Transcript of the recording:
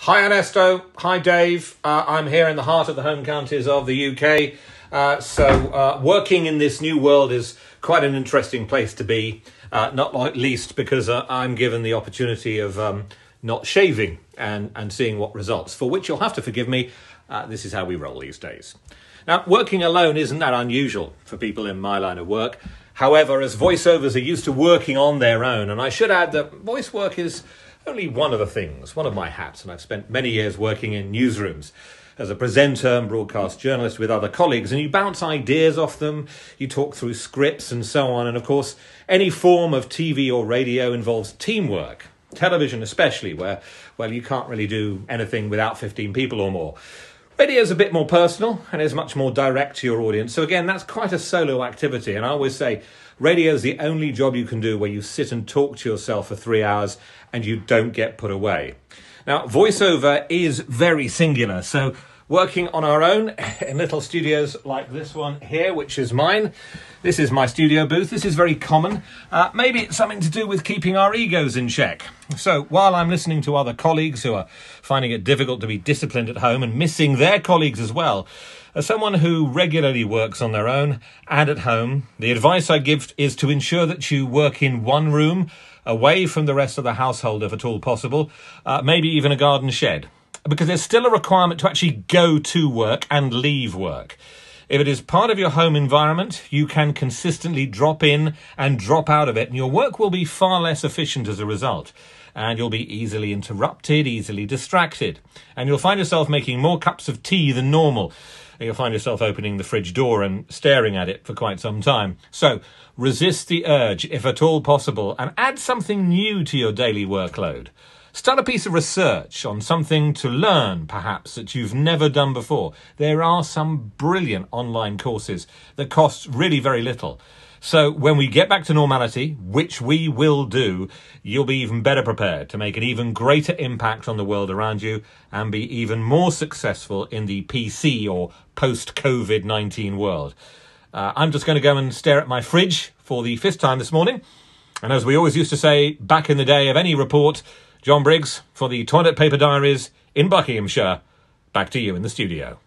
Hi Ernesto, hi Dave. I'm here in the heart of the home counties of the UK. So working in this new world is quite an interesting place to be, not least because I'm given the opportunity of not shaving and seeing what results, for which you'll have to forgive me. This is how we roll these days. Now, working alone isn't that unusual for people in my line of work. However, as voiceovers are used to working on their own, and I should add that voice work is only one of the things, one of my hats, and I've spent many years working in newsrooms as a presenter and broadcast journalist with other colleagues, and you bounce ideas off them, you talk through scripts and so on, and of course, any form of TV or radio involves teamwork, television especially, where, well, you can't really do anything without 15 people or more. Radio's a bit more personal and is much more direct to your audience. So again, that's quite a solo activity. And I always say radio's the only job you can do where you sit and talk to yourself for 3 hours and you don't get put away. Now, voiceover is very singular. So working on our own in little studios like this one here, which is mine. This is my studio booth. This is very common. Maybe it's something to do with keeping our egos in check. So while I'm listening to other colleagues who are finding it difficult to be disciplined at home and missing their colleagues as well, as someone who regularly works on their own and at home, the advice I give is to ensure that you work in one room, away from the rest of the household if at all possible, maybe even a garden shed. Because there's still a requirement to actually go to work and leave work. If it is part of your home environment, you can consistently drop in and drop out of it, and your work will be far less efficient as a result. And you'll be easily interrupted, easily distracted. And you'll find yourself making more cups of tea than normal. And you'll find yourself opening the fridge door and staring at it for quite some time. So resist the urge, if at all possible, and add something new to your daily workload. Start a piece of research on something to learn, perhaps, that you've never done before. There are some brilliant online courses that cost really very little. So when we get back to normality, which we will do, you'll be even better prepared to make an even greater impact on the world around you and be even more successful in the PC or post-COVID-19 world. I'm just going to go and stare at my fridge for the 5th time this morning. And as we always used to say back in the day of any report, Jon Brigs for the Toilet Paper Diaries in Buckinghamshire. Back to you in the studio.